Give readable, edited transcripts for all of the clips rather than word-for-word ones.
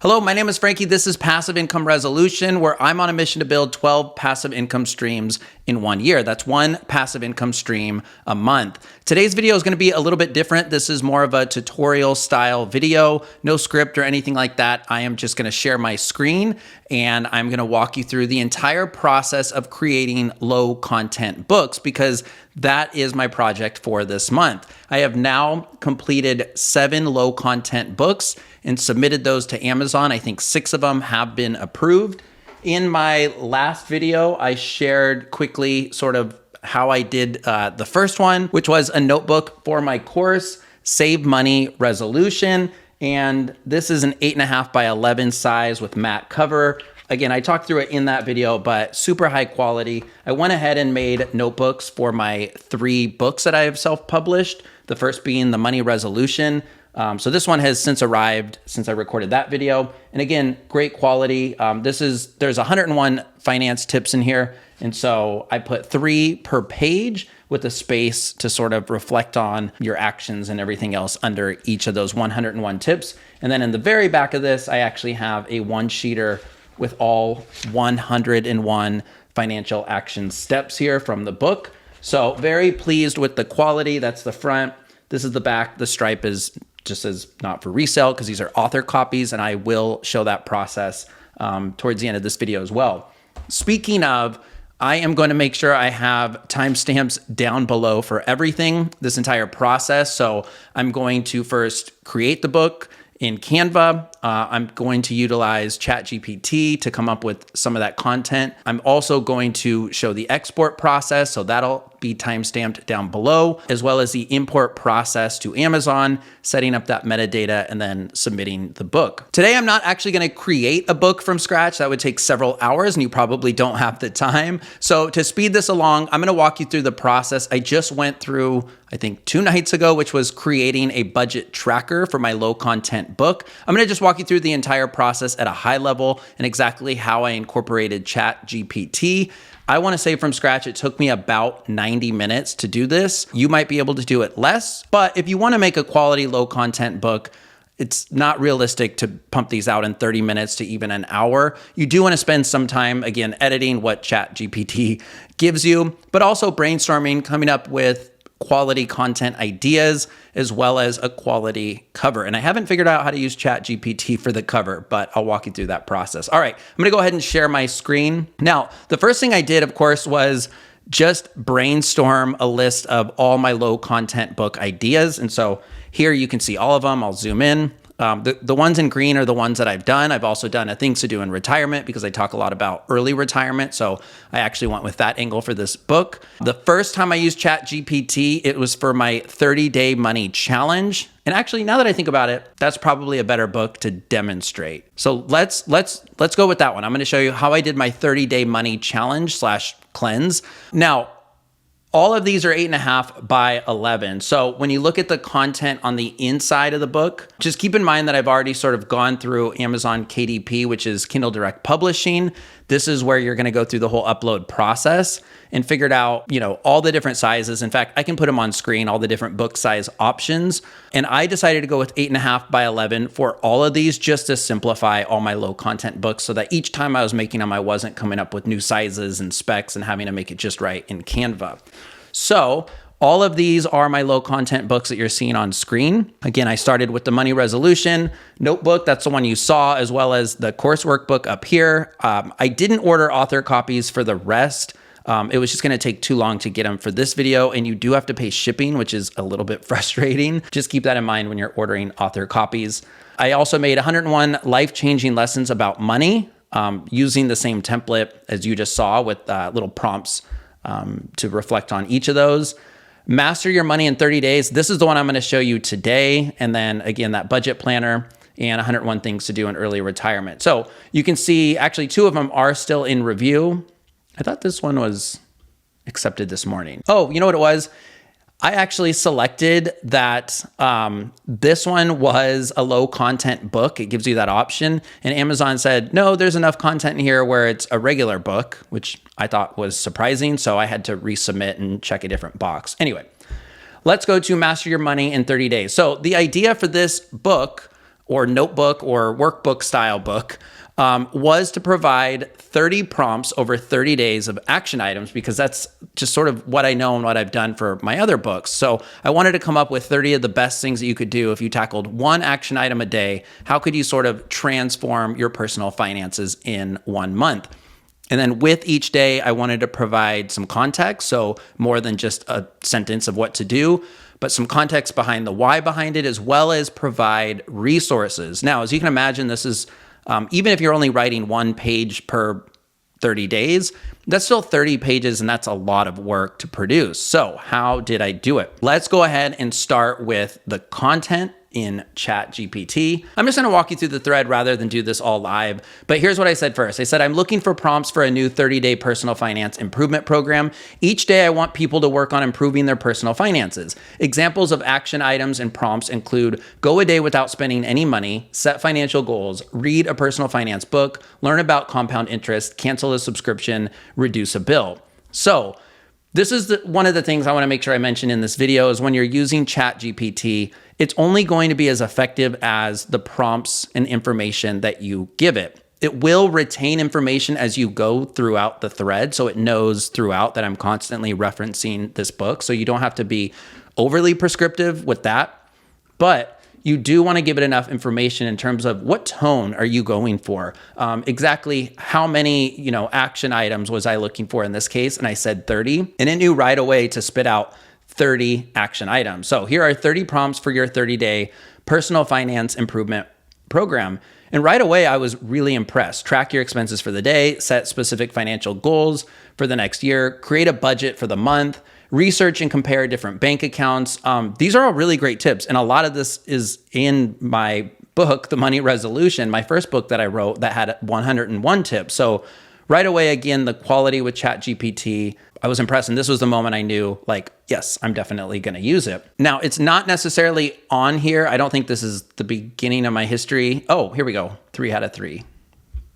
Hello, my name is Frankie. This is Passive Income Resolution, where I'm on a mission to build 12 passive income streams in 1 year. That's one passive income stream a month. Today's video is going to be a little bit different. This is more of a tutorial style video, no script or anything like that. I am just going to share my screen and I'm going to walk you through the entire process of creating low content books because that is my project for this month. I have now completed 7 low content books and submitted those to Amazon. I think 6 of them have been approved. In my last video, I shared quickly sort of how I did the first one, which was a notebook for my course, Save Money Resolution. And this is an 8.5 by 11 size with matte cover. Again, I talked through it in that video, but super high quality. I went ahead and made notebooks for my 3 books that I have self-published. The first being the Money Resolution. So this one has since arrived since I recorded that video. And again, great quality. There's 101 finance tips in here. And so I put 3 per page with a space to sort of reflect on your actions and everything else under each of those 101 tips. And then in the very back of this, I actually have a 1-sheeter with all 101 financial action steps here from the book. So very pleased with the quality. That's the front. This is the back. The stripe is just as not for resale because these are author copies, and I will show that process towards the end of this video as well. Speaking of, I am going to make sure I have timestamps down below for everything, this entire process. So I'm going to first create the book in Canva. I'm going to utilize Chat GPT to come up with some of that content. I'm also going to show the export process, so that'll be timestamped down below, as well as the import process to Amazon, setting up that metadata, and then submitting the book. Today, I'm not actually going to create a book from scratch. That would take several hours, and you probably don't have the time. So to speed this along, I'm going to walk you through the process. I just went through, I think 2 nights ago, which was creating a budget tracker for my low content book. I'm going to just walk you through the entire process at a high level and exactly how I incorporated Chat GPT. I want to say from scratch, it took me about 90 minutes to do this. You might be able to do it less, but if you want to make a quality low content book, it's not realistic to pump these out in 30 minutes to even an hour. You do want to spend some time, again, editing what Chat GPT gives you, but also brainstorming, coming up with quality content ideas, as well as a quality cover. And I haven't figured out how to use Chat GPT for the cover, but I'll walk you through that process. All right, I'm gonna go ahead and share my screen. Now, the first thing I did, of course, was just brainstorm a list of all my low content book ideas. And so here you can see all of them. I'll zoom in. The ones in green are the ones that I've done. I've also done a things to do in retirement because I talk a lot about early retirement. So I actually went with that angle for this book. The first time I used Chat GPT, it was for my 30-day money challenge. And actually, now that I think about it, that's probably a better book to demonstrate. So let's go with that one. I'm going to show you how I did my 30-day money challenge / cleanse. Now, all of these are 8.5 by 11. So when you look at the content on the inside of the book, just keep in mind that I've already sort of gone through Amazon KDP, which is Kindle Direct Publishing. This is where you're going to go through the whole upload process and figured out, all the different sizes. In fact, I can put them on screen, all the different book size options. And I decided to go with 8.5 by 11 for all of these just to simplify all my low content books so that each time I was making them, I wasn't coming up with new sizes and specs and having to make it just right in Canva. So all of these are my low content books that you're seeing on screen. Again, I started with the Money Resolution notebook. That's the one you saw, as well as the course workbook up here. I didn't order author copies for the rest. It was just going to take too long to get them for this video, and you do have to pay shipping, which is a little bit frustrating. Just keep that in mind when you're ordering author copies. I also made 101 life-changing lessons about money using the same template as you just saw with little prompts to reflect on each of those. Master Your Money in 30 Days. This is the one I'm going to show you today. And then again, that budget planner and 101 things to do in early retirement. So you can see actually 2 of them are still in review. I thought this one was accepted this morning. Oh, you know what it was? I actually selected that this one was a low content book. It gives you that option. And Amazon said, no, there's enough content in here where it's a regular book, which I thought was surprising. So I had to resubmit and check a different box. Anyway, let's go to Master Your Money in 30 Days. So the idea for this book or notebook or workbook style book, was to provide 30 prompts over 30 days of action items, because that's just sort of what I know and what I've done for my other books. So I wanted to come up with 30 of the best things that you could do if you tackled one action item a day. How could you sort of transform your personal finances in 1 month? And then with each day, I wanted to provide some context. So more than just a sentence of what to do, but some context behind the why behind it, as well as provide resources. Now, as you can imagine, this is, even if you're only writing 1 page per 30 days, that's still 30 pages, and that's a lot of work to produce. So how did I do it? Let's go ahead and start with the content in Chat GPT. I'm just gonna walk you through the thread rather than do this all live, but here's what I said first. I said, I'm looking for prompts for a new 30-day personal finance improvement program. Each day I want people to work on improving their personal finances. Examples of action items and prompts include go a day without spending any money, set financial goals, read a personal finance book, learn about compound interest, cancel a subscription, reduce a bill. So this is one of the things I want to make sure I mention in this video is when you're using Chat GPT, it's only going to be as effective as the prompts and information that you give it. It will retain information as you go throughout the thread, so it knows throughout that I'm constantly referencing this book. So you don't have to be overly prescriptive with that, but you do want to give it enough information in terms of what tone are you going for? Exactly how many, action items was I looking for in this case? And I said 30, and it knew right away to spit out 30 action items. So here are 30 prompts for your 30-day personal finance improvement program. And right away, I was really impressed. Track your expenses for the day, set specific financial goals for the next year, create a budget for the month, research and compare different bank accounts. These are all really great tips. And a lot of this is in my book, The Money Resolution, my first book that I wrote that had 101 tips. So right away, again, the quality with Chat GPT, I was impressed. And this was the moment I knew, yes, I'm definitely going to use it. Now, it's not necessarily on here. I don't think this is the beginning of my history. Oh, here we go. 3 out of 3.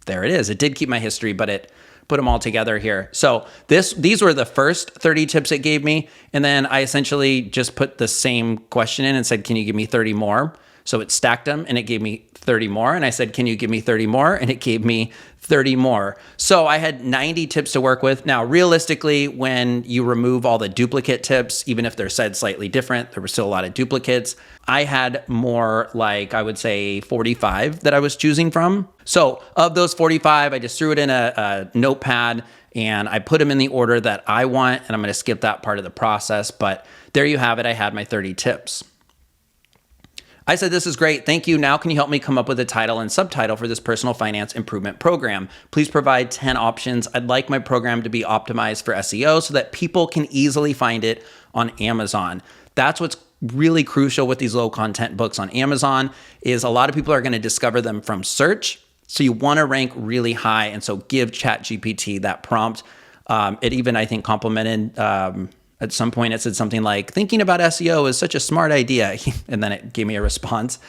There it is. It did keep my history, but it put them all together here. So these were the first 30 tips it gave me. And then I essentially just put the same question in and said, can you give me 30 more? So it stacked them and it gave me 30 more. And I said, can you give me 30 more? And it gave me 30 more. So I had 90 tips to work with. Now, realistically, when you remove all the duplicate tips, even if they're said slightly different, there were still a lot of duplicates. I had more I would say 45 that I was choosing from. So of those 45, I just threw it in a notepad and I put them in the order that I want. And I'm going to skip that part of the process. But there you have it. I had my 30 tips. I said, this is great. Thank you. Now, can you help me come up with a title and subtitle for this personal finance improvement program? Please provide 10 options. I'd like my program to be optimized for SEO so that people can easily find it on Amazon. That's what's really crucial with these low content books on Amazon is a lot of people are going to discover them from search. So you want to rank really high. And so give Chat GPT that prompt. It even, I think, complimented, at some point, it said something like, thinking about SEO is such a smart idea. And then it gave me a response.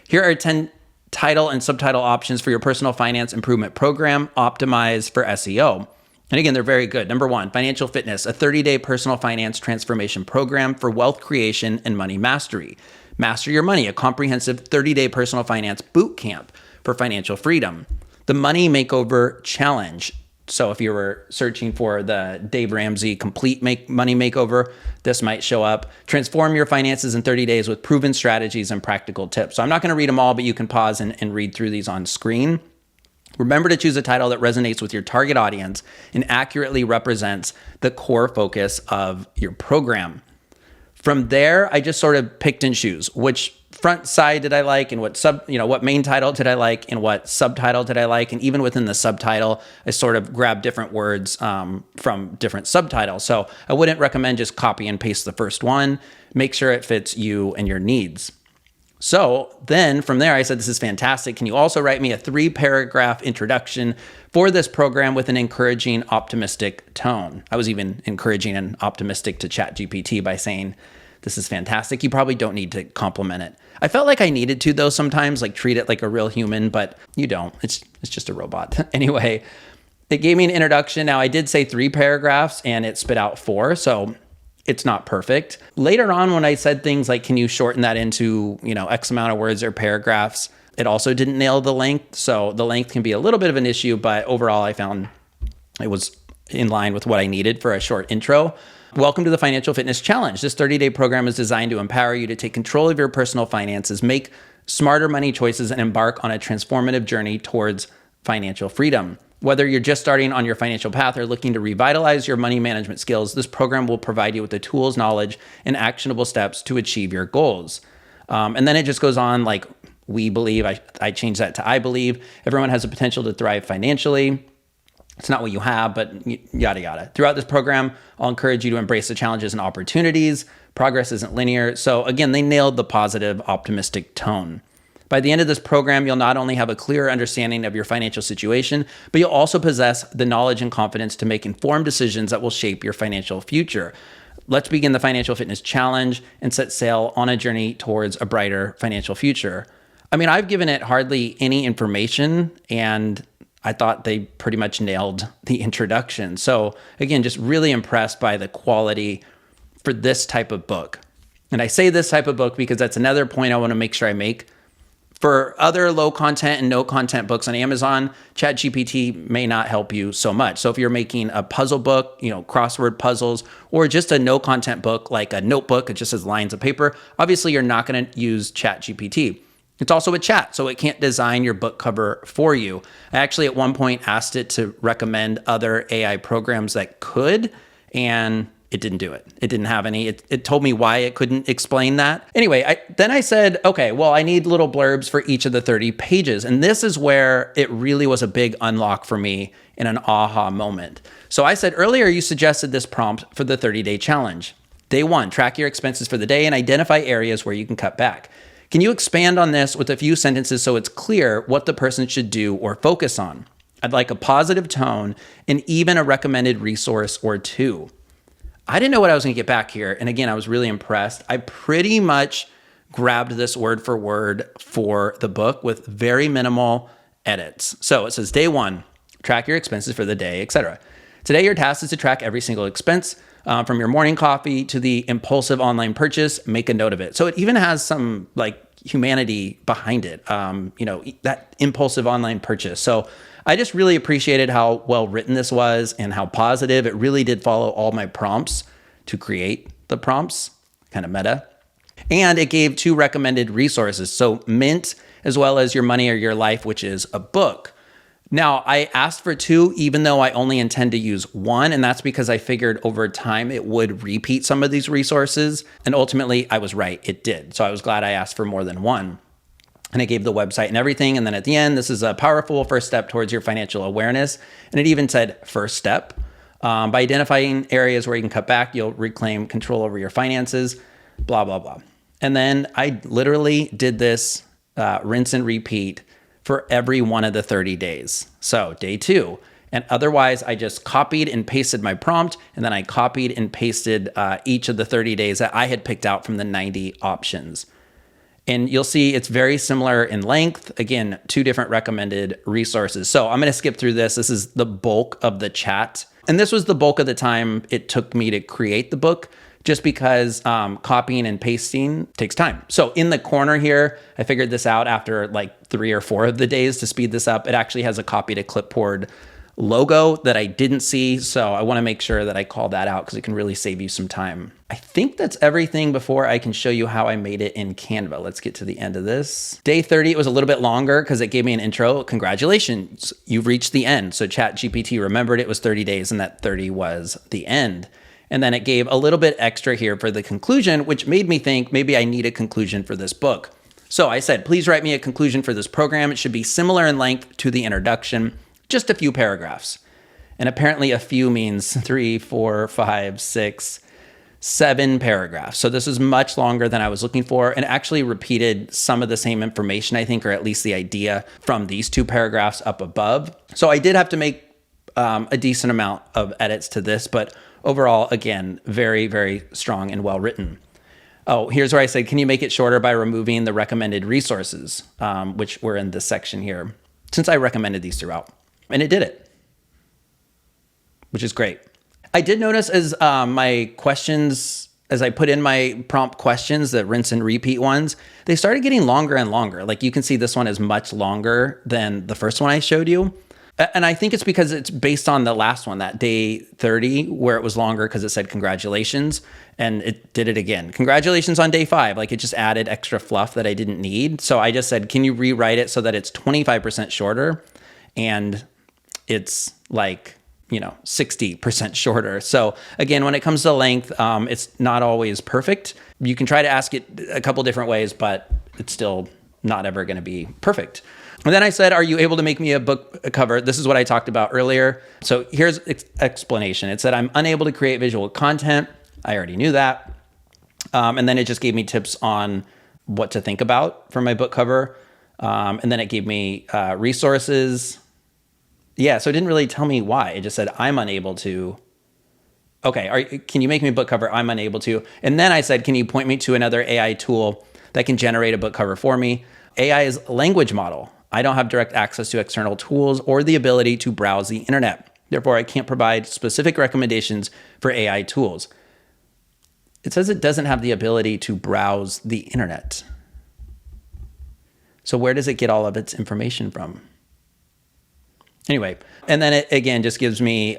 Here are 10 title and subtitle options for your personal finance improvement program, optimized for SEO. And again, they're very good. Number 1, financial fitness, a 30-day personal finance transformation program for wealth creation and money mastery. Master Your Money, a comprehensive 30-day personal finance boot camp for financial freedom. The Money Makeover Challenge. So if you were searching for the Dave Ramsey complete money makeover, this might show up. Transform your finances in 30 days with proven strategies and practical tips. So I'm not going to read them all, but you can pause and read through these on screen. Remember to choose a title that resonates with your target audience and accurately represents the core focus of your program. From there, I just sort of picked and choose which front side did I like and what main title did I like and what subtitle did I like. And even within the subtitle, I sort of grabbed different words from different subtitles. So I wouldn't recommend just copy and paste the first one. Make sure it fits you and your needs. So then from there, I said, this is fantastic. Can you also write me a 3-paragraph introduction for this program with an encouraging, optimistic tone? I was even encouraging and optimistic to Chat GPT by saying, this is fantastic. You probably don't need to compliment it. I felt like I needed to, though, sometimes, treat it like a real human, but you don't. It's just a robot. Anyway, it gave me an introduction. Now, I did say 3 paragraphs, and it spit out 4, so it's not perfect. Later on, when I said things like, can you shorten that into, X amount of words or paragraphs, It also didn't nail the length. So the length can be a little bit of an issue, but overall I found it was in line with what I needed for a short intro. Welcome to the Financial Fitness Challenge. This 30-day program is designed to empower you to take control of your personal finances, make smarter money choices, and embark on a transformative journey towards financial freedom. Whether you're just starting on your financial path or looking to revitalize your money management skills, this program will provide you with the tools, knowledge, and actionable steps to achieve your goals. And then it just goes on like, we believe, I changed that to I believe. Everyone has the potential to thrive financially. It's not what you have, but yada, yada. Throughout this program, I'll encourage you to embrace the challenges and opportunities. Progress isn't linear. So again, they nailed the positive, optimistic tone. By the end of this program, you'll not only have a clearer understanding of your financial situation, but you'll also possess the knowledge and confidence to make informed decisions that will shape your financial future. Let's begin the Financial Fitness Challenge and set sail on a journey towards a brighter financial future. I mean, I've given it hardly any information, and I thought they pretty much nailed the introduction. So again, just really impressed by the quality for this type of book. And I say this type of book because that's another point I want to make sure I make. For other low content and no content books on Amazon, Chat GPT may not help you so much. So if you're making a puzzle book, crossword puzzles, or just a no content book like a notebook, it just has lines of paper, obviously you're not going to use Chat GPT. It's also a chat, so it can't design your book cover for you. I actually at one point asked it to recommend other AI programs that could, and it didn't do it. It didn't have any. It told me why it couldn't explain that. Anyway, then I said, okay, well, I need little blurbs for each of the 30 pages. And this is where it really was a big unlock for me in an aha moment. So I said earlier, you suggested this prompt for the 30-day challenge. Day 1, track your expenses for the day and identify areas where you can cut back. Can you expand on this with a few sentences so it's clear what the person should do or focus on? I'd like a positive tone and even a recommended resource or two. I didn't know what I was going to get back here. And again, I was really impressed. I pretty much grabbed this word for the book with very minimal edits. So it says day 1, track your expenses for the day, etc. Today, your task is to track every single expense from your morning coffee to the impulsive online purchase. Make a note of it. So it even has some like humanity behind it, that impulsive online purchase. So I just really appreciated how well written this was and how positive. It really did follow all my prompts to create the prompts, kind of meta. And it gave 2 recommended resources. So Mint, as well as Your Money or Your Life, which is a book. Now, I asked for 2, even though I only intend to use 1. And that's because I figured over time it would repeat some of these resources. And ultimately, I was right. It did. So I was glad I asked for more than 1. And I gave the website and everything. And then at the end, this is a powerful first step towards your financial awareness. And it even said first step. By identifying areas where you can cut back, you'll reclaim control over your finances, blah, blah, blah. And then I literally did this rinse and repeat for every one of the 30 days. So day 2. And otherwise, I just copied and pasted my prompt. And then I copied and pasted each of the 30 days that I had picked out from the 90 options. And you'll see it's very similar in length. Again, 2 different recommended resources. So I'm going to skip through this. This is the bulk of the chat. And this was the bulk of the time it took me to create the book, just because copying and pasting takes time. So in the corner here, I figured this out after like 3 or 4 of the days to speed this up. It actually has a copy to clipboard logo that I didn't see. So I want to make sure that I call that out because it can really save you some time. I think that's everything before I can show you how I made it in Canva. Let's get to the end of this. Day 30, it was a little bit longer because it gave me an intro. Congratulations, you've reached the end. So Chat GPT remembered it was 30 days and that 30 was the end. And then it gave a little bit extra here for the conclusion, which made me think maybe I need a conclusion for this book. So I said, please write me a conclusion for this program. It should be similar in length to the introduction. Just a few paragraphs. And apparently a few means 3, 4, 5, 6, 7 paragraphs. So this is much longer than I was looking for and actually repeated some of the same information, I think, or at least the idea from these 2 paragraphs up above. So I did have to make a decent amount of edits to this, but overall, again, very, very strong and well written. Oh, here's where I said, can you make it shorter by removing the recommended resources, which were in this section here, since I recommended these throughout. And it did it, which is great. I did notice as my questions as I put in my prompt questions, the rinse and repeat ones, they started getting longer and longer. Like you can see this one is much longer than the first one I showed you. And I think it's because it's based on the last one, that day 30, where it was longer because it said congratulations, and it did it again. Congratulations on day 5. Like it just added extra fluff that I didn't need. So I just said, can you rewrite it so that it's 25% shorter and it's like, 60% shorter. So again, when it comes to length, it's not always perfect. You can try to ask it a couple different ways, but it's still not ever going to be perfect. And then I said, are you able to make me a book cover? This is what I talked about earlier. So here's explanation. It said, I'm unable to create visual content. I already knew that. And then it just gave me tips on what to think about for my book cover. And then it gave me resources. Yeah, so it didn't really tell me why. It just said, I'm unable to. Okay, can you make me a book cover? I'm unable to. And then I said, can you point me to another AI tool that can generate a book cover for me? AI is a language model. I don't have direct access to external tools or the ability to browse the internet. Therefore, I can't provide specific recommendations for AI tools. It says it doesn't have the ability to browse the internet. So where does it get all of its information from? Anyway, and then it again just gives me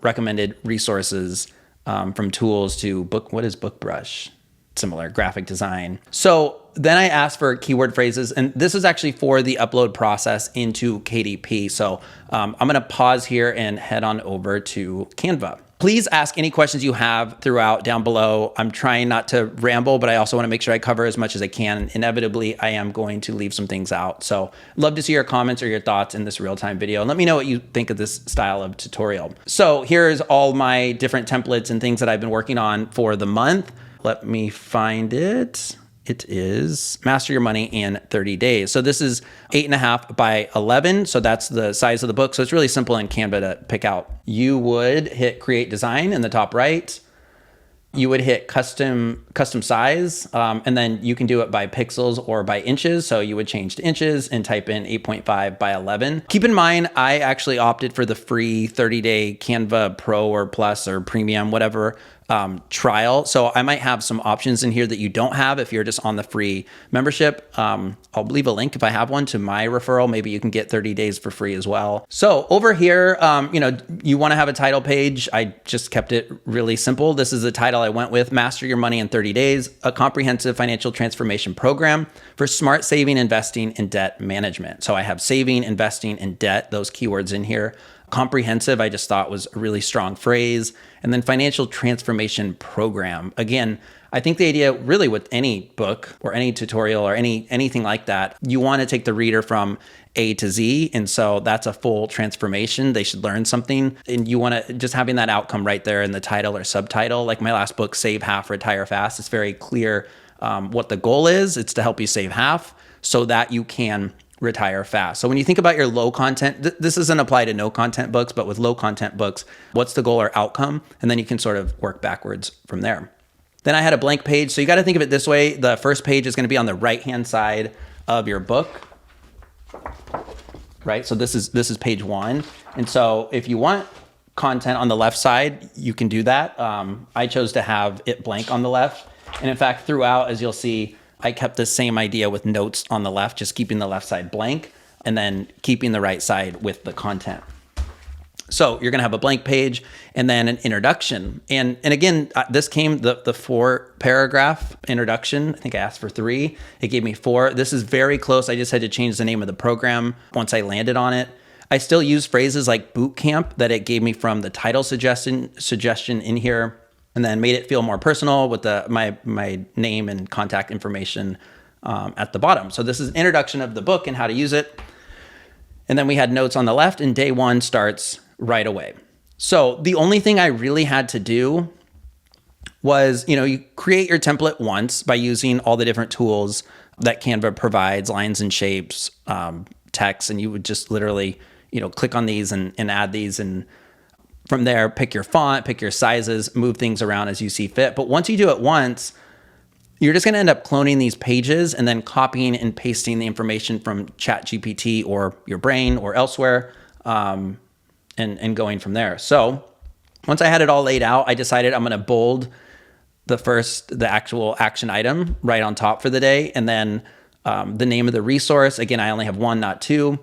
recommended resources from tools to book. What is BookBrush? Similar graphic design. So then I asked for keyword phrases, and this is actually for the upload process into KDP. So I'm going to pause here and head on over to Canva. Please ask any questions you have throughout down below. I'm trying not to ramble, but I also want to make sure I cover as much as I can. Inevitably, I am going to leave some things out. So love to see your comments or your thoughts in this real-time video. And let me know what you think of this style of tutorial. So here's all my different templates and things that I've been working on for the month. Let me find it. It is Master Your Money in 30 Days. So this is 8.5 by 11. So that's the size of the book. So it's really simple in Canva to pick out. You would hit Create Design in the top right. You would hit custom size, and then you can do it by pixels or by inches. So you would change to inches and type in 8.5 by 11. Keep in mind, I actually opted for the free 30-day Canva Pro or Plus or Premium, whatever, trial. So I might have some options in here that you don't have if you're just on the free membership. I'll leave a link if I have one to my referral. Maybe you can get 30 days for free as well. So over here, you want to have a title page. I just kept it really simple. This is the title I went with: Master Your Money in 30 Days, a comprehensive financial transformation program for smart saving, investing, and debt management. So I have saving, investing, and debt, those keywords in here. Comprehensive, I just thought was a really strong phrase. And then financial transformation program. Again, I think the idea really with any book or any tutorial or anything like that, you want to take the reader from A to Z. And so that's a full transformation. They should learn something. And you want to just having that outcome right there in the title or subtitle. Like my last book, Save Half, Retire Fast. It's very clear what the goal is. It's to help you save half so that you can retire fast. So when you think about your low content, this doesn't apply to no content books, but with low content books, what's the goal or outcome? And then you can sort of work backwards from there. Then I had a blank page. So you got to think of it this way. The first page is going to be on the right-hand side of your book, right? So this is page 1. And so if you want content on the left side, you can do that. I chose to have it blank on the left. And in fact, throughout, as you'll see, I kept the same idea with notes on the left, just keeping the left side blank and then keeping the right side with the content. So you're going to have a blank page and then an introduction. And again, this came the 4-paragraph introduction. I think I asked for 3. It gave me 4. This is very close. I just had to change the name of the program once I landed on it. I still use phrases like boot camp that it gave me from the title suggestion in here, and then made it feel more personal with my name and contact information at the bottom. So this is an introduction of the book and how to use it. And then we had notes on the left, and day 1 starts right away. So the only thing I really had to do was, you create your template once by using all the different tools that Canva provides, lines and shapes, text, and you would just literally, click on these and add these, and from there, pick your font, pick your sizes, move things around as you see fit. But once you do it once, you're just going to end up cloning these pages and then copying and pasting the information from Chat GPT or your brain or elsewhere, and going from there. So once I had it all laid out, I decided I'm going to bold the actual action item right on top for the day. And then the name of the resource. Again, I only have one, not two.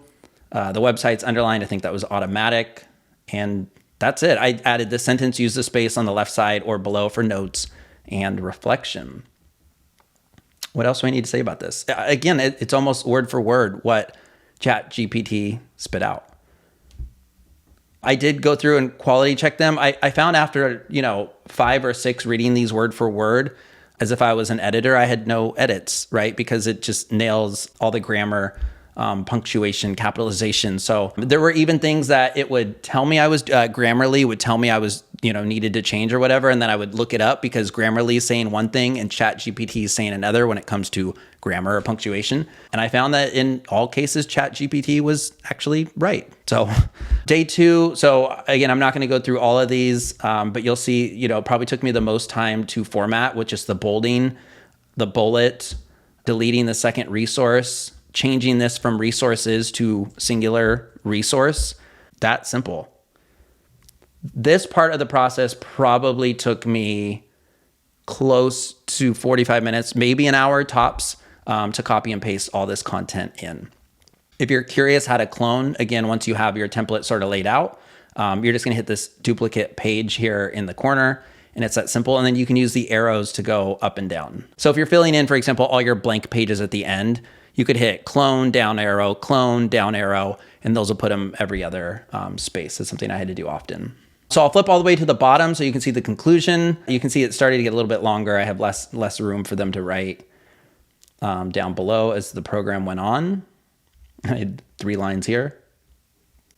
The website's underlined. I think that was automatic. And that's it. I added the sentence, use the space on the left side or below for notes and reflection. What else do I need to say about this? Again, it's almost word for word what Chat GPT spit out. I did go through and quality check them. I found after, 5 or 6 reading these word for word, as if I was an editor, I had no edits, right? Because it just nails all the grammar, punctuation, capitalization. So there were even things that it would tell me I was, Grammarly would tell me I was, needed to change or whatever. And then I would look it up because Grammarly is saying one thing and Chat GPT is saying another when it comes to grammar or punctuation. And I found that in all cases, Chat GPT was actually right. So day 2. So again, I'm not going to go through all of these, but you'll see, it probably took me the most time to format, which is the bolding, the bullet, deleting the second resource, changing this from resources to singular resource. That simple. This part of the process probably took me close to 45 minutes, maybe an hour tops, to copy and paste all this content in. If you're curious how to clone, again, once you have your template sort of laid out, you're just going to hit this duplicate page here in the corner, and it's that simple. And then you can use the arrows to go up and down. So if you're filling in, for example, all your blank pages at the end, you could hit clone, down arrow, and those will put them every other space. That's something I had to do often. So I'll flip all the way to the bottom so you can see the conclusion. You can see it started to get a little bit longer. I have less room for them to write down below as the program went on. I had 3 lines here.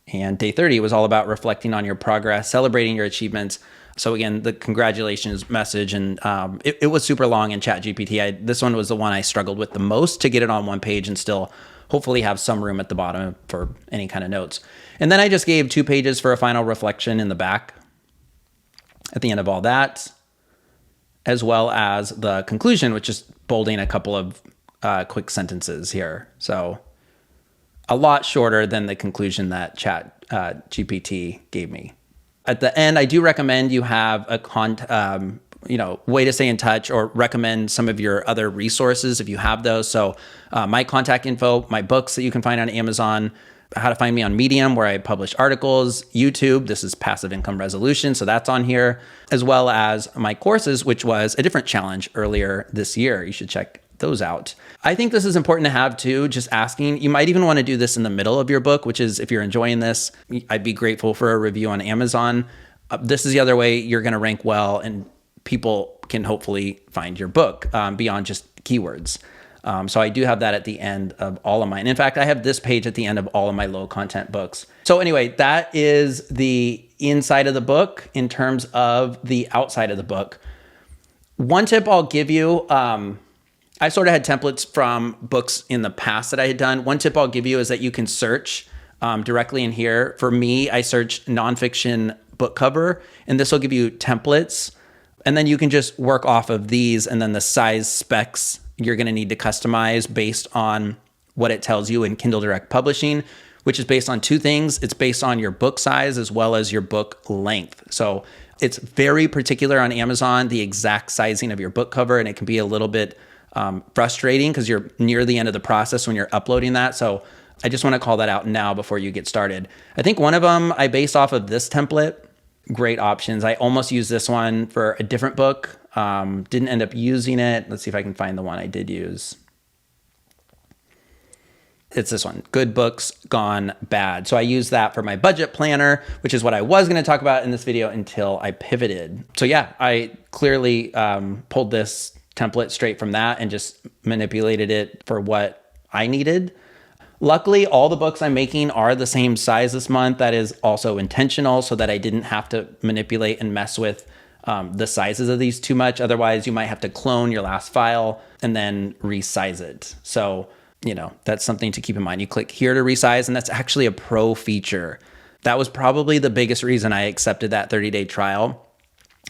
And day 30 was all about reflecting on your progress, celebrating your achievements. So again, the congratulations message, and it was super long in Chat GPT. This one was the one I struggled with the most to get it on one page and still hopefully have some room at the bottom for any kind of notes. And then I just gave 2 pages for a final reflection in the back at the end of all that, as well as the conclusion, which is bolding a couple of quick sentences here. So a lot shorter than the conclusion that Chat GPT gave me. At the end, I do recommend you have a way to stay in touch, or recommend some of your other resources if you have those. So my contact info, my books that you can find on Amazon, how to find me on Medium, where I publish articles, YouTube, this is passive income resolution, so that's on here, as well as my courses, which was a different challenge earlier this year. You should check those out. I think this is important to have too, just asking. You might even want to do this in the middle of your book, which is, if you're enjoying this, I'd be grateful for a review on Amazon. This is the other way you're going to rank well, and people can hopefully find your book beyond just keywords. So I do have that at the end of all of mine. In fact, I have this page at the end of all of my low content books. So anyway, that is the inside of the book. In terms of the outside of the book, one tip I'll give you, I sort of had templates from books in the past that I had done. One tip I'll give you is that you can search directly in here. For me, I searched nonfiction book cover, and this will give you templates. And then you can just work off of these, and then the size specs you're going to need to customize based on what it tells you in Kindle Direct Publishing, which is based on 2 things. It's based on your book size as well as your book length. So it's very particular on Amazon, the exact sizing of your book cover, and it can be a little bit frustrating because you're near the end of the process when you're uploading that. So I just want to call that out now before you get started. I think one of them I based off of this template. Great options. I almost used this one for a different book. Didn't end up using it. Let's see if I can find the one I did use. It's this one, Good Books Gone Bad. So I used that for my budget planner, which is what I was going to talk about in this video until I pivoted. So yeah, I clearly pulled this template straight from that and just manipulated it for what I needed. Luckily, all the books I'm making are the same size this month. That is also intentional so that I didn't have to manipulate and mess with the sizes of these too much. Otherwise, you might have to clone your last file and then resize it. So, that's something to keep in mind. You click here to resize, and that's actually a pro feature. That was probably the biggest reason I accepted that 30-day trial,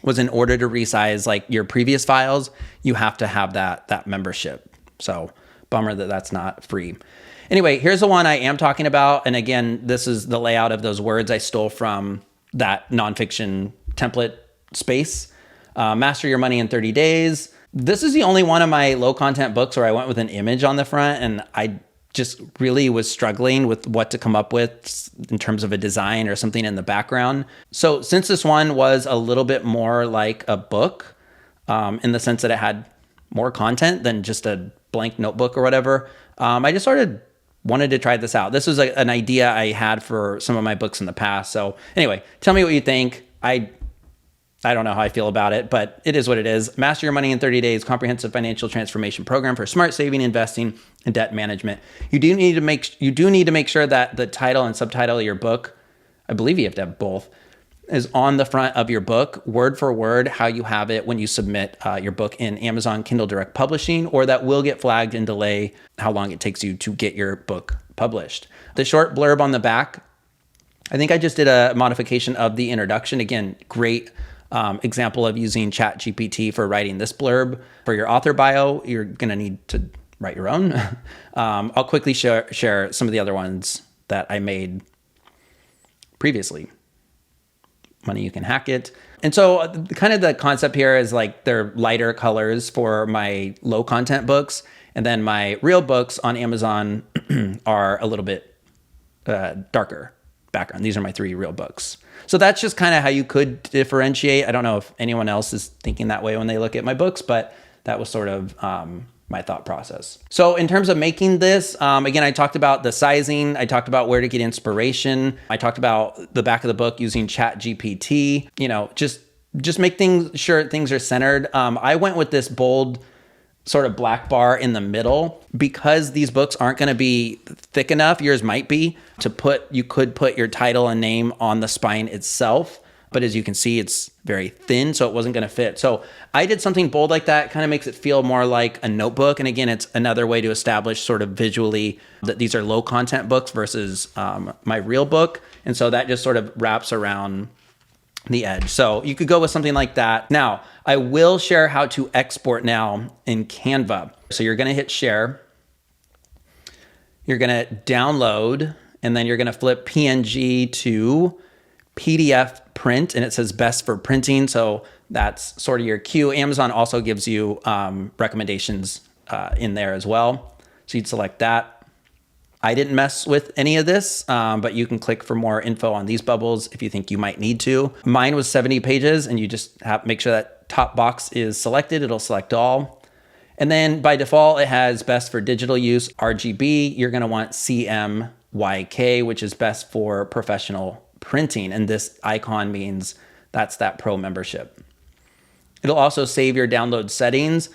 was in order to resize like your previous files, you have to have that membership. So bummer that that's not free. Anyway, here's the one I am talking about. And again, this is the layout of those words I stole from that nonfiction template space. Master Your Money in 30 Days. This is the only one of my low content books where I went with an image on the front, and I just really was struggling with what to come up with in terms of a design or something in the background. So since this one was a little bit more like a book, in the sense that it had more content than just a blank notebook or whatever, I just wanted to try this out. This was an idea I had for some of my books in the past. So anyway, tell me what you think. I don't know how I feel about it, but it is what it is. Master Your Money in 30 Days, comprehensive financial transformation program for smart saving, investing, and debt management. You do need to make sure that the title and subtitle of your book, I believe you have to have both, is on the front of your book, word for word, how you have it when you submit your book in Amazon Kindle Direct Publishing, or that will get flagged and delay how long it takes you to get your book published. The short blurb on the back, I think I just did a modification of the introduction. Again, great example of using Chat GPT for writing this blurb. For your author bio, you're going to need to write your own. I'll quickly share some of the other ones that I made previously. Money, You Can Hack It. And so kind of the concept here is like they're lighter colors for my low content books. And then my real books on Amazon are a little bit darker background. These are my 3 real books. So that's just kind of how you could differentiate. I don't know if anyone else is thinking that way when they look at my books, but that was sort of my thought process. So in terms of making this, again, I talked about the sizing. I talked about where to get inspiration. I talked about the back of the book using Chat GPT. You know, just make sure things are centered. I went with this bold sort of black bar in the middle because these books aren't going to be thick enough. Yours might be you could put your title and name on the spine itself. But as you can see, it's very thin, so it wasn't going to fit. So I did something bold like that. Kind of makes it feel more like a notebook. And again, it's another way to establish sort of visually that these are low content books versus my real book. And so that just sort of wraps around the edge. So you could go with something like that. Now, I will share how to export now in Canva. So you're going to hit share. You're going to download, and then you're going to flip PNG to PDF print, and it says best for printing. So that's sort of your cue. Amazon also gives you recommendations in there as well. So you'd select that. I didn't mess with any of this, but you can click for more info on these bubbles if you think you might need to. Mine was 70 pages, and you just have to make sure that top box is selected. It'll select all. And then by default, it has best for digital use, RGB. You're going to want CMYK, which is best for professional printing. And this icon means that's that pro membership. It'll also save your download settings.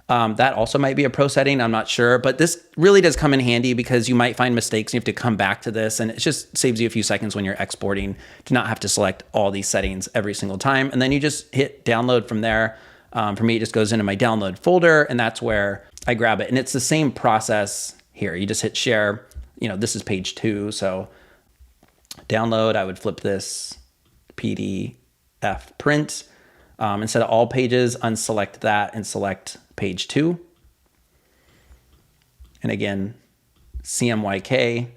That also might be a pro setting. I'm not sure, but this really does come in handy because you might find mistakes and you have to come back to this, and it just saves you a few seconds when you're exporting to not have to select all these settings every single time. And then you just hit download from there. For me, it just goes into my download folder, and that's where I grab it. And it's the same process here. You just hit share. You know, this is page 2. So download, I would flip this PDF print. Instead of all pages, unselect that and select page 2. And again, CMYK,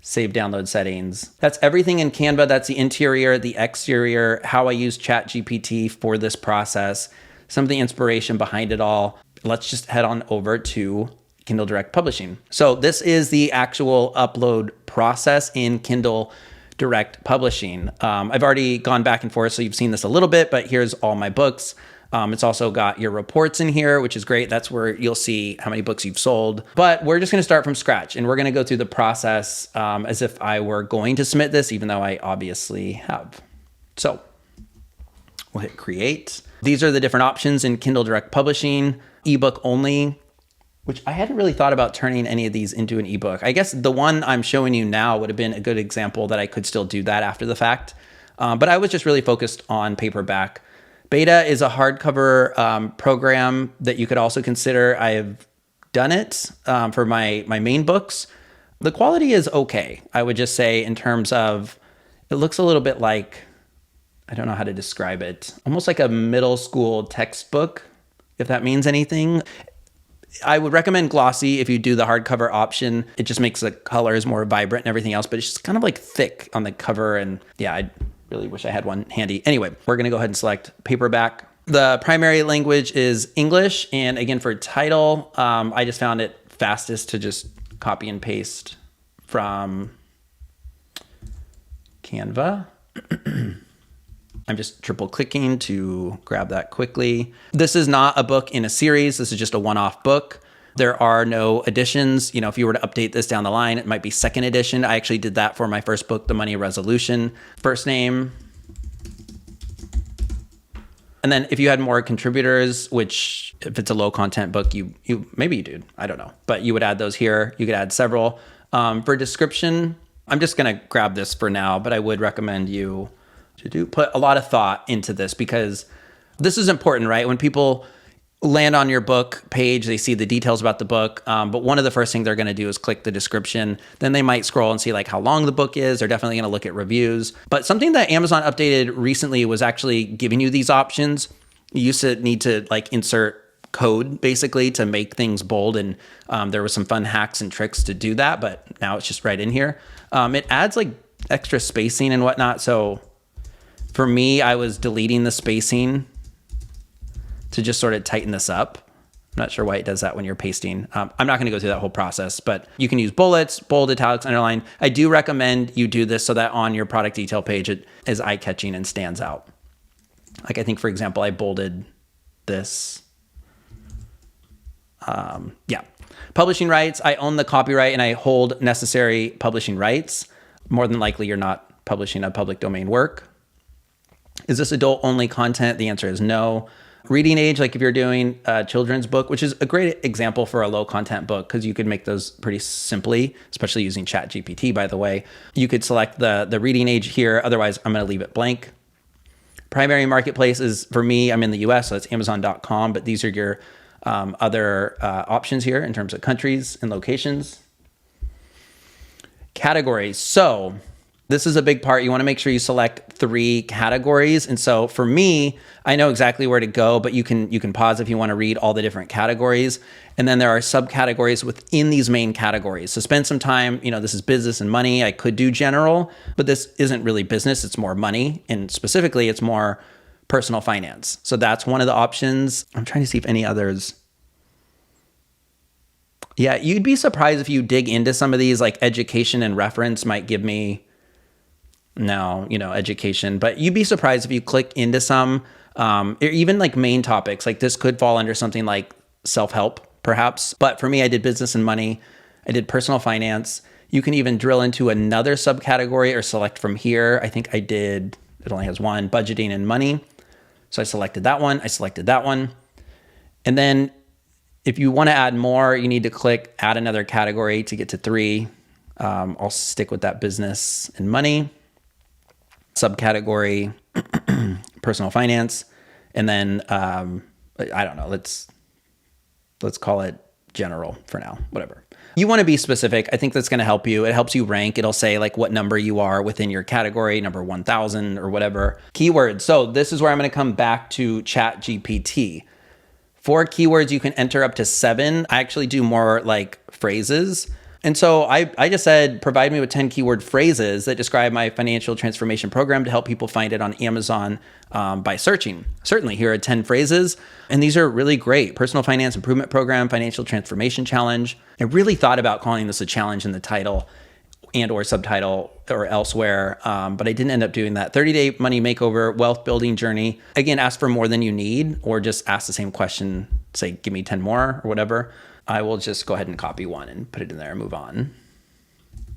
save download settings. That's everything in Canva. That's the interior, the exterior, how I use Chat GPT for this process, some of the inspiration behind it all. Let's just head on over to Kindle Direct Publishing. So this is the actual upload process in Kindle Direct Publishing. I've already gone back and forth, so you've seen this a little bit, but here's all my books. It's also got your reports in here, which is great. That's where you'll see how many books you've sold. But we're just going to start from scratch, and we're going to go through the process as if I were going to submit this, even though I obviously have. So we'll hit create. These are the different options in Kindle Direct Publishing. Ebook only, which I hadn't really thought about turning any of these into an ebook. I guess the one I'm showing you now would have been a good example that I could still do that after the fact. But I was just really focused on paperback. Beta is a hardcover program that you could also consider. I've done it for my main books. The quality is okay, I would just say, in terms of, it looks a little bit like, I don't know how to describe it, almost like a middle school textbook, if that means anything. I would recommend glossy if you do the hardcover option. It just makes the colors more vibrant and everything else, but it's just kind of like thick on the cover. And yeah, I really wish I had one handy. Anyway, we're going to go ahead and select paperback. The primary language is English. And again, for title, I just found it fastest to just copy and paste from Canva. I'm just triple clicking to grab that quickly. This is not a book in a series. This is just a one-off book. There are no editions. If you were to update this down the line, it might be second edition. I actually did that for my first book, The Money Resolution. First name. And then if you had more contributors, which if it's a low content book, you maybe you do, I don't know, but you would add those here. You could add several. For description, I'm just gonna grab this for now, but I would recommend you to put a lot of thought into this because this is important, right? When people land on your book page, they see the details about the book, but one of the first things they're gonna do is click the description. Then they might scroll and see like how long the book is. They're definitely gonna look at reviews. But something that Amazon updated recently was actually giving you these options. You used to need to like insert code basically to make things bold, and there was some fun hacks and tricks to do that, but now it's just right in here. It adds like extra spacing and whatnot. So for me, I was deleting the spacing to just sort of tighten this up. I'm not sure why it does that when you're pasting. I'm not going to go through that whole process, but you can use bullets, bold, italics, underline. I do recommend you do this so that on your product detail page, it is eye-catching and stands out. Like I think, for example, I bolded this. Yeah. Publishing rights. I own the copyright and I hold necessary publishing rights. More than likely, you're not publishing a public domain work. Is this adult-only content? The answer is no. Reading age, like if you're doing a children's book, which is a great example for a low-content book because you could make those pretty simply, especially using Chat GPT, by the way. You could select the reading age here. Otherwise, I'm going to leave it blank. Primary marketplace is, for me, I'm in the US, so it's Amazon.com, but these are your other options here in terms of countries and locations. Categories. So this is a big part. You want to make sure you select 3 categories. And so for me, I know exactly where to go, but you can pause if you want to read all the different categories. And then there are subcategories within these main categories. So spend some time, this is business and money. I could do general, but this isn't really business. It's more money. And specifically, it's more personal finance. So that's one of the options. I'm trying to see if any others. Yeah, you'd be surprised if you dig into some of these, like education and reference might give me education, but you'd be surprised if you click into some, or even like main topics, like this could fall under something like self-help perhaps. But for me, I did business and money. I did personal finance. You can even drill into another subcategory or select from here. I think I did, it only has one, budgeting and money. So I selected that one. I selected that one. And then if you want to add more, you need to click add another category to get to 3. I'll stick with that business and money. Subcategory, personal finance, and then I don't know. Let's call it general for now. Whatever. You want to be specific. I think that's going to help you. It helps you rank. It'll say like what number you are within your category, number 1000 or whatever. Keywords. So this is where I'm going to come back to Chat GPT. For keywords, you can enter up to 7. I actually do more like phrases. And so I just said, provide me with 10 keyword phrases that describe my financial transformation program to help people find it on Amazon by searching. Certainly, here are 10 phrases. And these are really great. Personal finance improvement program, financial transformation challenge. I really thought about calling this a challenge in the title and or subtitle or elsewhere, but I didn't end up doing that. 30-day money makeover, wealth building journey. Again, ask for more than you need or just ask the same question, say, give me 10 more or whatever. I will just go ahead and copy one and put it in there and move on.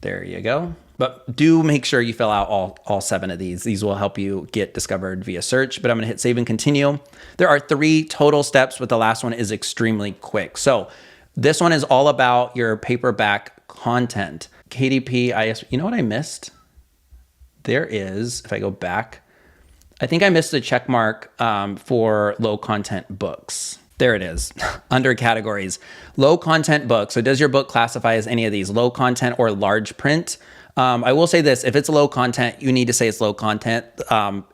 There you go. But do make sure you fill out all 7 of these. These will help you get discovered via search, but I'm gonna hit save and continue. There are 3 total steps, but the last one is extremely quick. So this one is all about your paperback content. KDP, you know what I missed? There is, if I go back, I think I missed a check mark for low content books. There it is, under categories. Low content book. So does your book classify as any of these? Low content or large print? I will say this, if it's low content, you need to say it's low content.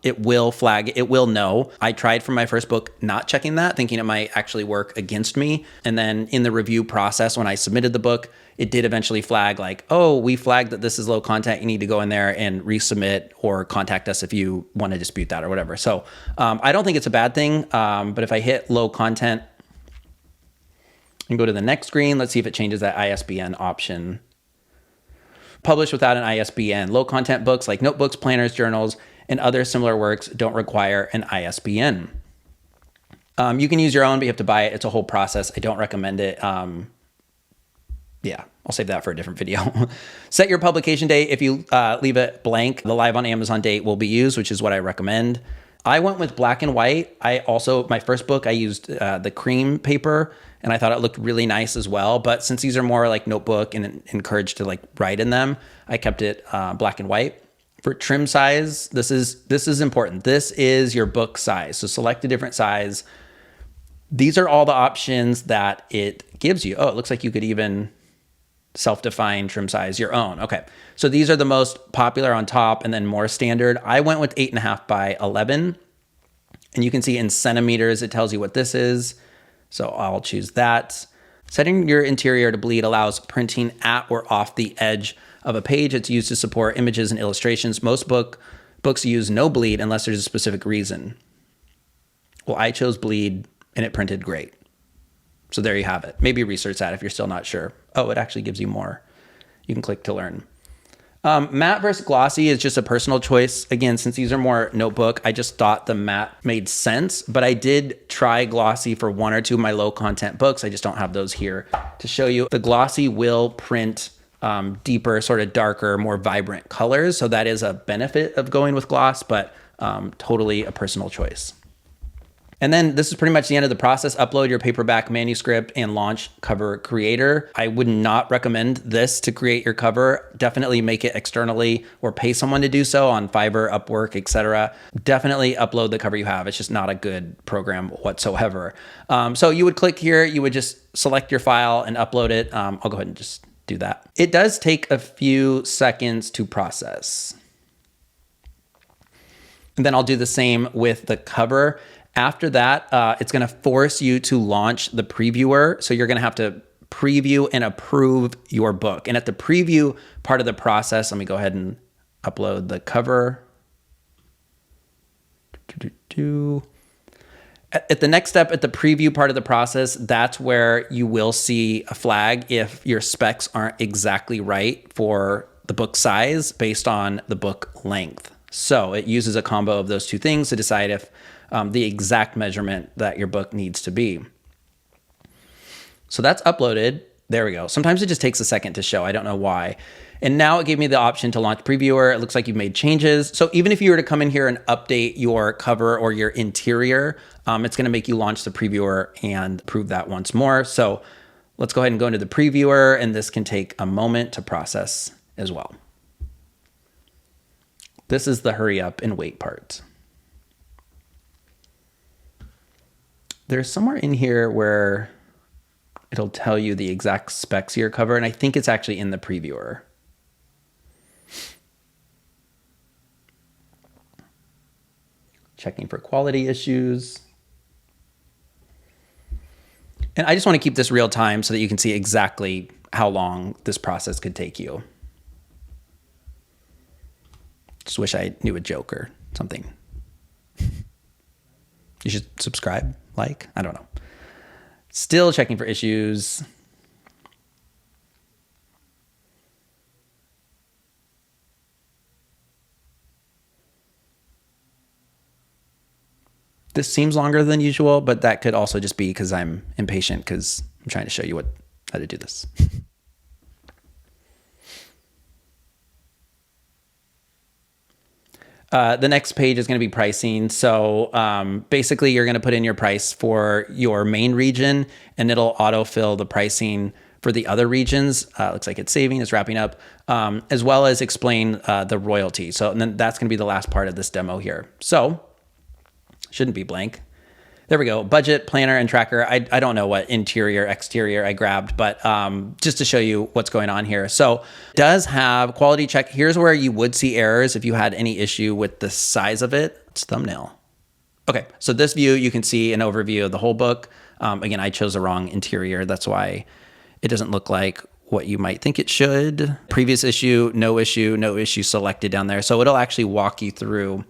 It will flag, it will know. I tried for my first book not checking that, thinking it might actually work against me. And then in the review process, when I submitted the book, it did eventually flag like, oh, we flagged that this is low content. You need to go in there and resubmit or contact us if you want to dispute that or whatever. So I don't think it's a bad thing. But if I hit low content and go to the next screen, let's see if it changes that ISBN option. Published without an ISBN. Low content books like notebooks, planners, journals, and other similar works don't require an ISBN. You can use your own, but you have to buy it. It's a whole process. I don't recommend it. Yeah, I'll save that for a different video. Set your publication date. If you leave it blank, the live on Amazon date will be used, which is what I recommend. I went with black and white. My first book, I used the cream paper, and I thought it looked really nice as well. But since these are more like notebook and encouraged to like write in them, I kept it black and white. For trim size, this is important. This is your book size. So select a different size. These are all the options that it gives you. Oh, it looks like you could even self-define trim size your own. Okay. So these are the most popular on top and then more standard. I went with 8.5 by 11, and you can see in centimeters, it tells you what this is. So I'll choose that. Setting your interior to bleed allows printing at or off the edge of a page. It's used to support images and illustrations. Most books use no bleed unless there's a specific reason. Well, I chose bleed and it printed great. So there you have it. Maybe research that if you're still not sure. Oh, it actually gives you more. You can click to learn. Matte versus glossy is just a personal choice. Again, since these are more notebook, I just thought the matte made sense, but I did try glossy for one or two of my low content books. I just don't have those here to show you. The glossy will print deeper, sort of darker, more vibrant colors. So that is a benefit of going with gloss, but totally a personal choice. And then this is pretty much the end of the process. Upload your paperback manuscript and launch Cover Creator. I would not recommend this to create your cover. Definitely make it externally or pay someone to do so on Fiverr, Upwork, etc. Definitely upload the cover you have. It's just not a good program whatsoever. So you would click here, you would just select your file and upload it. I'll go ahead and just do that. It does take a few seconds to process. And then I'll do the same with the cover. After that, it's going to force you to launch the previewer. So you're going to have to preview and approve your book. And at the preview part of the process, let me go ahead and upload the cover. At the next step, at the preview part of the process, that's where you will see a flag if your specs aren't exactly right for the book size based on the book length. So it uses a combo of those two things to decide if the exact measurement that your book needs to be. So that's uploaded. There we go. Sometimes it just takes a second to show. I don't know why. And now it gave me the option to launch previewer. It looks like you've made changes. So even if you were to come in here and update your cover or your interior, it's going to make you launch the previewer and prove that once more. So let's go ahead and go into the previewer, and this can take a moment to process as well. This is the hurry up and wait part. There's somewhere in here where it'll tell you the exact specs of your cover, and I think it's actually in the previewer. Checking for quality issues. And I just want to keep this real time so that you can see exactly how long this process could take you. Just wish I knew a joke or something. You should subscribe, like, I don't know. Still checking for issues. This seems longer than usual, but that could also just be because I'm impatient because I'm trying to show you how to do this. The next page is going to be pricing. So basically, you're going to put in your price for your main region, and it'll autofill the pricing for the other regions. Looks like it's saving, it's wrapping up, as well as explain the royalty. So and then that's going to be the last part of this demo here. So shouldn't be blank. There we go. Budget, planner, and tracker. I don't know what interior, exterior I grabbed, but just to show you what's going on here. So it does have quality check. Here's where you would see errors if you had any issue with the size of it. It's thumbnail. Okay, so this view, you can see an overview of the whole book. Again, I chose the wrong interior. That's why it doesn't look like what you might think it should. Previous issue, no issue selected down there. So it'll actually walk you through.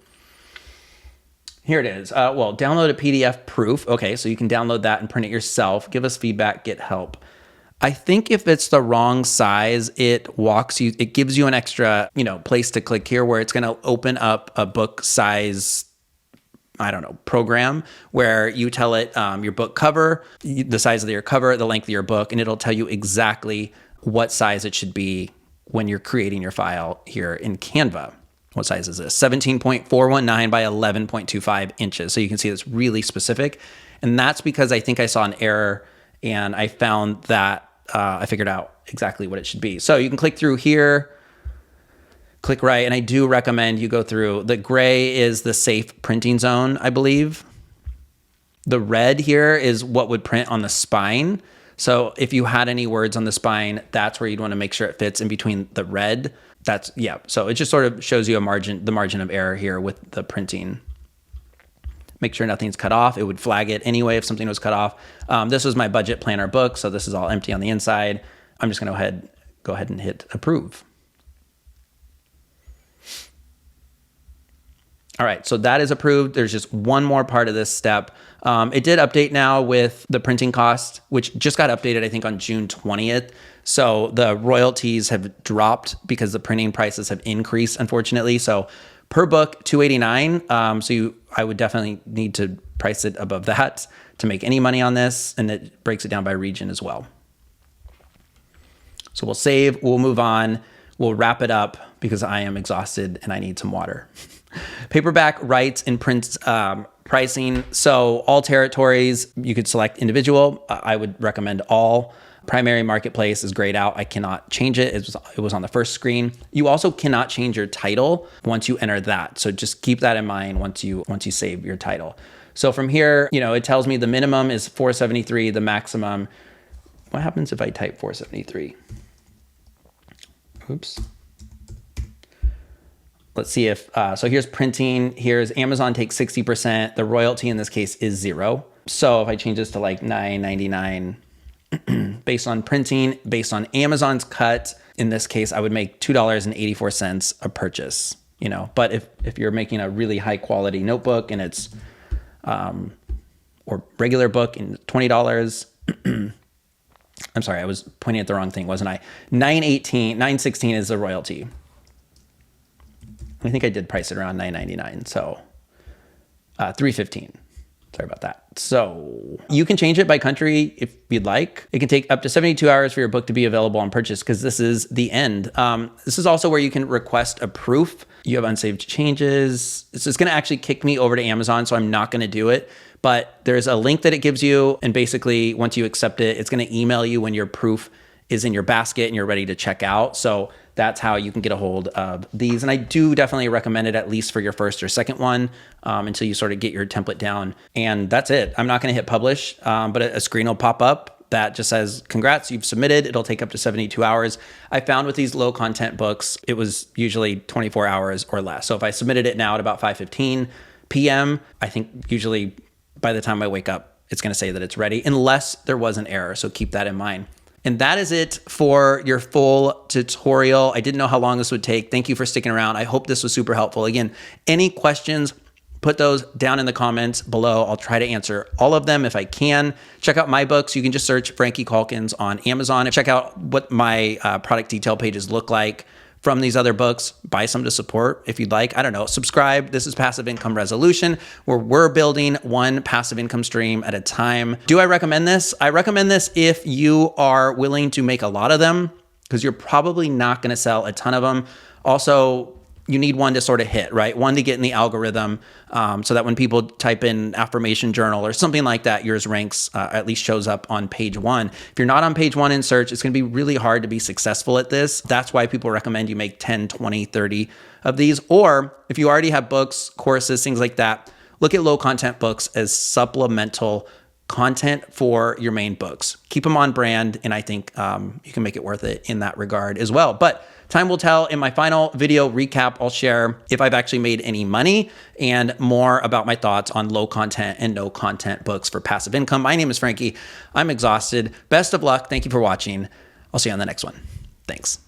Here it is. Well, download a PDF proof. Okay, so you can download that and print it yourself. Give us feedback, get help. I think if it's the wrong size, it gives you an extra, place to click here where it's going to open up a book size, program where you tell it your book cover, the size of your cover, the length of your book, and it'll tell you exactly what size it should be when you're creating your file here in Canva. What size is this? 17.419 by 11.25 inches. So you can see it's really specific. And that's because I think I saw an error and I found that I figured out exactly what it should be. So you can click through here, click right, and I do recommend you go through. The gray is the safe printing zone, I believe. The red here is what would print on the spine. So if you had any words on the spine, that's where you'd want to make sure it fits in between the red. So it just sort of shows you the margin of error here with the printing. Make sure nothing's cut off. It would flag it anyway if something was cut off. This was my budget planner book, so this is all empty on the inside. I'm just going to go ahead and hit approve. All right, so that is approved. There's just one more part of this step. It did update now with the printing cost, which just got updated, I think, on June 20th. So the royalties have dropped because the printing prices have increased, unfortunately. So per book, $289. I would definitely need to price it above that to make any money on this, and it breaks it down by region as well. So we'll save, we'll move on, we'll wrap it up because I am exhausted and I need some water. Paperback, rights, and print pricing. So all territories, you could select individual. I would recommend all. Primary marketplace is grayed out. I cannot change it. It was on the first screen. You also cannot change your title once you enter that. So just keep that in mind once you save your title. So from here, it tells me the minimum is 473, the maximum. What happens if I type 473? Oops. Let's see if, so here's printing, here's Amazon takes 60%. The royalty in this case is 0. So if I change this to like $9.99 based on printing, based on Amazon's cut, in this case, I would make $2.84 a purchase, but if you're making a really high quality notebook and it's, or regular book and $20, I'm sorry, I was pointing at the wrong thing, wasn't I? $9.16 is the royalty. I think I did price it around $9.99, so $3.15. Sorry about that. So you can change it by country if you'd like. It can take up to 72 hours for your book to be available on purchase because this is the end. This is also where you can request a proof. You have unsaved changes. This is going to actually kick me over to Amazon, so I'm not going to do it. But there's a link that it gives you, and basically once you accept it, it's going to email you when your proof is in your basket and you're ready to check out. So that's how you can get a hold of these. And I do definitely recommend it, at least for your first or second one, until you sort of get your template down. And that's it. I'm not going to hit publish, but a screen will pop up that just says, congrats, you've submitted. It'll take up to 72 hours. I found with these low content books, it was usually 24 hours or less. So if I submitted it now at about 5:15 p.m., I think usually by the time I wake up, it's going to say that it's ready, unless there was an error. So keep that in mind. And that is it for your full tutorial. I didn't know how long this would take. Thank you for sticking around. I hope this was super helpful. Again, any questions, put those down in the comments below. I'll try to answer all of them if I can. Check out my books. You can just search Frankie Calkins on Amazon and check out what my product detail pages look like from these other books. Buy some to support if you'd like. I don't know. Subscribe. This is Passive Income Resolution, where we're building one passive income stream at a time. Do I recommend this? I recommend this if you are willing to make a lot of them, because you're probably not going to sell a ton of them. Also, you need one to sort of hit, right? One to get in the algorithm, so that when people type in affirmation journal or something like that, yours ranks, at least shows up on page 1. If you're not on page 1 in search, it's going to be really hard to be successful at this. That's why people recommend you make 10, 20, 30 of these. Or if you already have books, courses, things like that, look at low content books as supplemental content for your main books. Keep them on brand, and I think you can make it worth it in that regard as well. But time will tell. In my final video recap, I'll share if I've actually made any money and more about my thoughts on low content and no content books for passive income. My name is Frankie. I'm exhausted. Best of luck. Thank you for watching. I'll see you on the next one. Thanks.